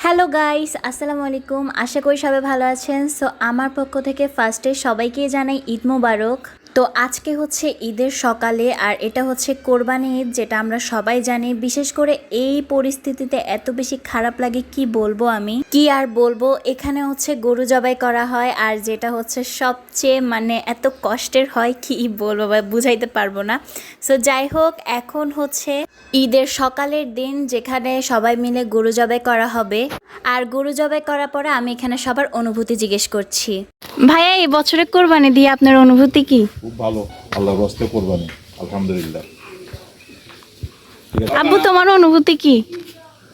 Hello guys, আসসালামু আলাইকুম। আশা করি সবাই ভালো আছেন। সো আমার পক্ষ থেকে ফার্স্টে সবাইকে জানাই ঈদ মোবারক। তো আজকে হচ্ছে ঈদের সকালে, আর এটা হচ্ছে কোরবানি ঈদ, যেটা আমরা সবাই জানি। বিশেষ করে এই পরিস্থিতিতে এত বেশি খারাপ লাগে, কি বলবো, আমি কি আর বলবো। এখানে হচ্ছে গরু জবাই করা হয়, আর যেটা হচ্ছে সবচেয়ে এত কষ্টের হয়, কি বলবো বা বুঝাইতে পারবো না। সো যাই হোক, এখন হচ্ছে ঈদের সকালের দিন, যেখানে সবাই মিলে গরু জবাই করা হবে। আর গরু জবাই করার পরে আমি এখানে সবার অনুভূতি জিজ্ঞেস করছি। ভাইয়া, এই বছরে কোরবানি দিয়ে আপনার অনুভূতি কি? খুব ভালো, আল্লাহর রাস্তায় কোরবানি, আলহামদুলিল্লাহ। আব্বু, তোমার অনুভূতি কি?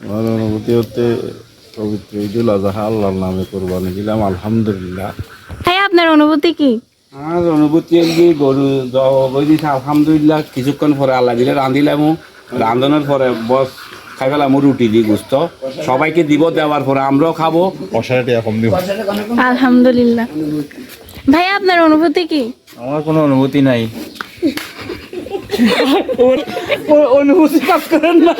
আমার অনুভূতি হতে পবিত্র ঈদুল আজহা আল্লাহর নামে কোরবানি দিলাম, আলহামদুলিল্লাহ। ভাইয়া, আপনার অনুভূতি কি? আমার অনুভূতি কি গরু জবাই দিছে আলহামদুলিল্লাহ। কিছুক্ষণ পরে আল্লাহ দিলে রাঁধিলাম, রাঁধনের পরে বস খাই ফেলাম রুটি দিয়ে গুস্ত, সবাইকে দিব, দেওয়ার পরে আমরাও খাবো। অসারাটি এখন দিব। আলহামদুলিল্লাহ। ভাইয়া, আপনার অনুভূতি কি? আমার কোনো অনুভূতি নাই। অনুভূতি কাজ করেন না।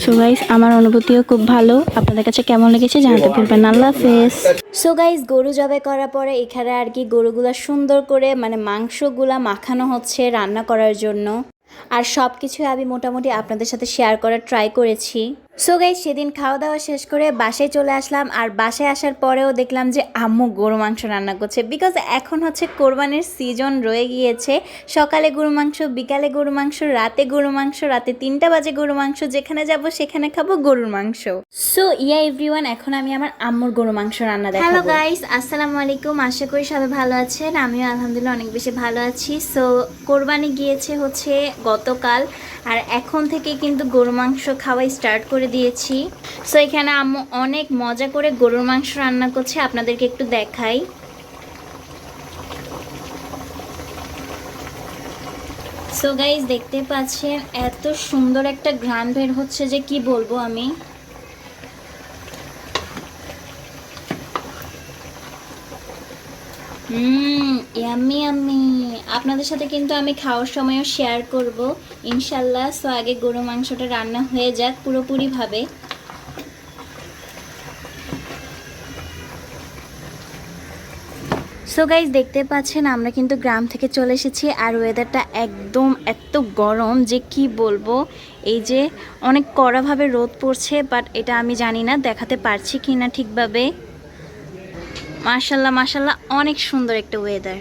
সো গাইস, আমার অনুভূতিও খুব ভালো। আপনাদের কাছে কেমন লেগেছে জানাতে ভুলবেন না। আল্লাহ হাফেজ। সো গাইস, গরু জবাই করার পরে এখানে আর কি গরুগুলা সুন্দর করে মাংসগুলা মাখানো হচ্ছে রান্না করার জন্য। আর সব কিছুই আমি মোটামুটি আপনাদের সাথে শেয়ার করার ট্রাই করেছি। সো গাইস, সেদিন খাওয়া দাওয়া শেষ করে বাসায় চলে আসলাম। আর বাসায় আসার পরেও দেখলাম যে আম্মু গরু মাংস রান্না করছে, বিকজ এখন হচ্ছে কোরবানির সিজন রয়ে গিয়েছে। সকালে গরু মাংস, বিকালে গরু মাংস, রাতে গরু মাংস, রাতে 3টা বাজে গরু মাংস। যেখানে যাব সেখানে খাবো গরুর মাংস। সো এভরিওয়ান, এখন আমি আমার আম্মুর গরু মাংস রান্না দেখাবো। হ্যালো গাইস, আসসালামু আলাইকুম। আশা করি সবাই ভালো আছেন। আমিও আলহামদুলিল্লাহ অনেক বেশি ভালো আছি। সো কোরবানি গিয়েছে হচ্ছে গতকাল, আর এখন থেকে কিন্তু গরু মাংস খাওয়া স্টার্ট করে দিয়েছি। সো এখানে আম্মু অনেক মজা করে গরুর মাংস রান্না করছে, আপনাদেরকে একটু দেখাই। সো গাইস, দেখতে পাচ্ছেন এত সুন্দর একটা ঘ্রাণ বের হচ্ছে যে কি বলবো আমি। Yummy yummy. আপনাদের সাথে কিন্তু আমি খাওয়ার সময়ও শেয়ার করব ইনশাল্লাহ। সো আগে গরু মাংসটা রান্না হয়ে যাক পুরোপুরিভাবে। সো গাইস, দেখতে পাচ্ছেন আমরা কিন্তু গ্রাম থেকে চলে এসেছি, আর ওয়েদারটা একদম এত গরম যে কি বলবো। এই যে অনেক কড়াভাবে রোদ পড়ছে, বাট এটা আমি জানি না দেখাতে পারছি কি না ঠিকভাবে। মাশাল্লাহ মাশাল্লাহ, অনেক সুন্দর একটা ওয়েদার।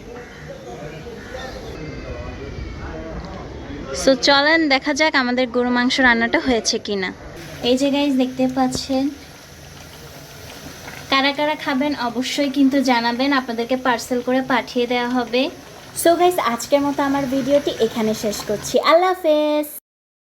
সো চলেন দেখা যাক আমাদের গরু মাংস রান্নাটা হয়েছে কিনা। এই যে গাইস, দেখতে পাচ্ছেন, কারা কারা খাবেন অবশ্যই কিন্তু জানাবেন, আপনাদেরকে পার্সেল করে পাঠিয়ে দেওয়া হবে। সো গাইস, আজকের মতো আমার ভিডিওটি এখানে শেষ করছি। আল্লাহ হাফেজ।